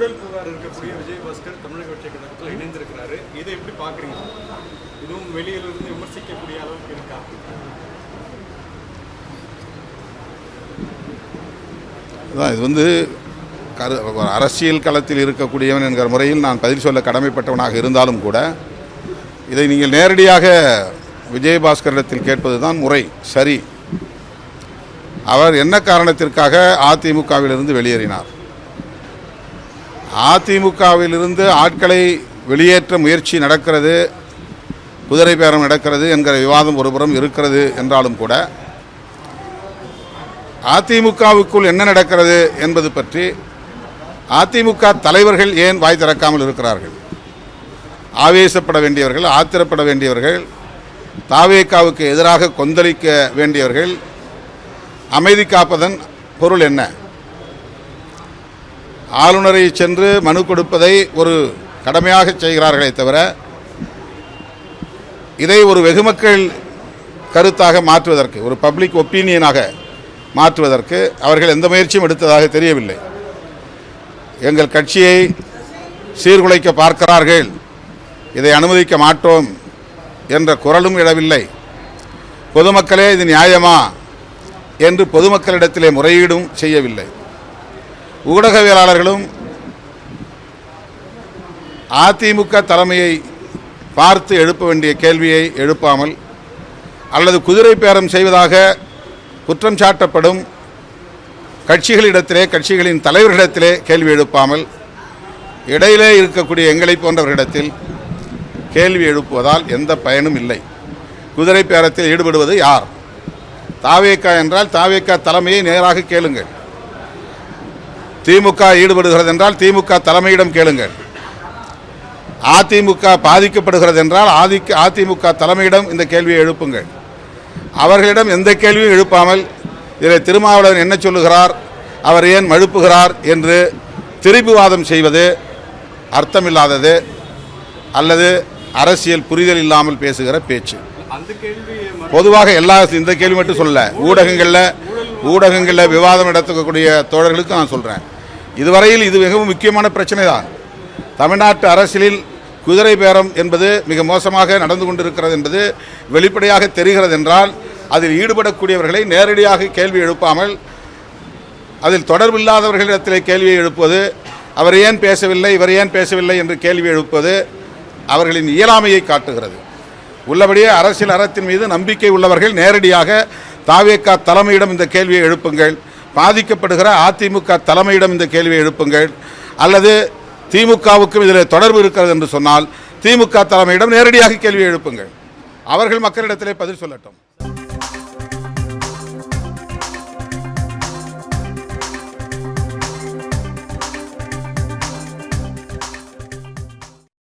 ஊழல் புகார் இருக்கக்கூடிய விஜயபாஸ்கர் தமிழக வெற்றி கழகத்தில் இணைந்திருக்கிறாரு. இதை எப்படி பார்க்குறீங்க? இதுவும் வெளியிலிருந்து விமர்சிக்கக்கூடிய அளவுக்கு இருக்கா? இது அரசியல் களத்தில் இருக்கக்கூடியவன் என்கிற முறையில் நான் பதில் சொல்ல கடமைப்பட்டவனாக இருந்தாலும் கூட இதை நீங்கள் நேரடியாக விஜயபாஸ்கரிடத்தில் கேட்பது தான் முறை, சரி. அவர் என்ன காரணத்திற்காக அதிமுகவிலிருந்து வெளியேறினார்? அதிமுகவிலிருந்து ஆட்களை வெளியேற்ற முயற்சி நடக்கிறது, குதிரை பேரம் நடக்கிறது என்கிற விவாதம் ஒருபுறம் இருக்கிறது என்றாலும் கூட அதிமுகவுக்குள் என்ன நடக்கிறது என்பது பற்றி அதிமுக தலைவர்கள் ஏன் வாய் திறக்காமல் இருக்கிறார்கள்? ஆவேசப்பட வேண்டியவர்கள், ஆத்திரப்பட வேண்டியவர்கள், தாவேகாவுக்கு எதிராக கொந்தளிக்க வேண்டியவர்கள் அமைதி காப்பதன் பொருள் என்ன? ஆளுநரை சென்று மனு கொடுப்பதை ஒரு கடமையாக செய்கிறார்களே தவிர இதை ஒரு வெகுமக்கள் கருத்தாக மாற்றுவதற்கு, ஒரு பப்ளிக் ஒப்பீனியனாக மாற்றுவதற்கு அவர்கள் எந்த முயற்சியும் எடுத்ததாக தெரியவில்லை. எங்கள் கட்சியை சீர்குலைக்க பார்க்கிறார்கள், இதை அனுமதிக்க மாட்டோம் என்ற குரலும் எழவில்லை. பொதுமக்களே இது நியாயமா என்று பொதுமக்களிடத்திலே முறையீடும் செய்யவில்லை. ஊடகவியலாளர்களும் அதிமுக தலைமையை பார்த்து எழுப்ப வேண்டிய கேள்வியை எழுப்பாமல் அல்லது குதிரை பேரம் செய்வதாக குற்றம் சாட்டப்படும் கட்சிகளிடத்திலே, கட்சிகளின் தலைவர்களிடத்திலே கேள்வி எழுப்பாமல் இடையிலே இருக்கக்கூடிய எங்களை போன்றவர்களிடத்தில் கேள்வி எழுப்புவதால் எந்த பயனும் இல்லை. குதிரை பேரத்தில் ஈடுபடுவது யார்? தாவேகா என்றால் தாவேகா தலைமையை நேராக கேளுங்கள். திமுக ஈடுபடுகிறது என்றால் திமுக தலைமையிடம் கேளுங்கள். அதிமுக பாதிக்கப்படுகிறது என்றால் அதிமுக தலைமையிடம் இந்த கேள்வியை எழுப்புங்கள். அவர்களிடம் எந்த கேள்வியும் எழுப்பாமல் இதில் திருமாவளவன் என்ன சொல்லுகிறார், அவர் ஏன் மழுப்புகிறார் என்று திருப்பிவாதம் செய்வது அர்த்தமில்லாதது அல்லது அரசியல் புரிதல் இல்லாமல் பேசுகிற பேச்சு. பொதுவாக இந்த கேள்வி மட்டும் சொல்ல, ஊடகங்களில் விவாதம் நடத்தக்கூடிய தோழர்களுக்கு நான் சொல்கிறேன், இதுவரையில் இது மிகவும் முக்கியமான பிரச்சனை தான். தமிழ்நாட்டு அரசியலில் குதிரை பேரம் என்பது மிக மோசமாக நடந்து கொண்டிருக்கிறது என்பது வெளிப்படையாக தெரிகிறது என்றால் அதில் ஈடுபடக்கூடியவர்களை நேரடியாக கேள்வி எழுப்பாமல் அதில் தொடர்பில்லாதவர்களிடத்திலே கேள்வியை எழுப்புவது, அவர் ஏன் பேசவில்லை, இவர் ஏன் பேசவில்லை என்று கேள்வி எழுப்புவது அவர்களின் இயலாமையை காட்டுகிறது. உள்ளபடியே அரசியல் அறத்தின் மீது நம்பிக்கை உள்ளவர்கள் நேரடியாக தாவேகா தலைமையிடம் இந்த கேள்வியை எழுப்புங்கள், பாதிக்கப்படுகிற அதிமுக தலைமையிடம் இந்த கேள்வியை எழுப்புங்கள், அல்லது திமுகவுக்கும் இதில் தொடர்பு இருக்கிறது என்று சொன்னால் திமுக தலைமையிடம் நேரடியாக கேள்வி எழுப்புங்கள். அவர்கள் மக்களிடத்திலே பதில் சொல்லட்டும்.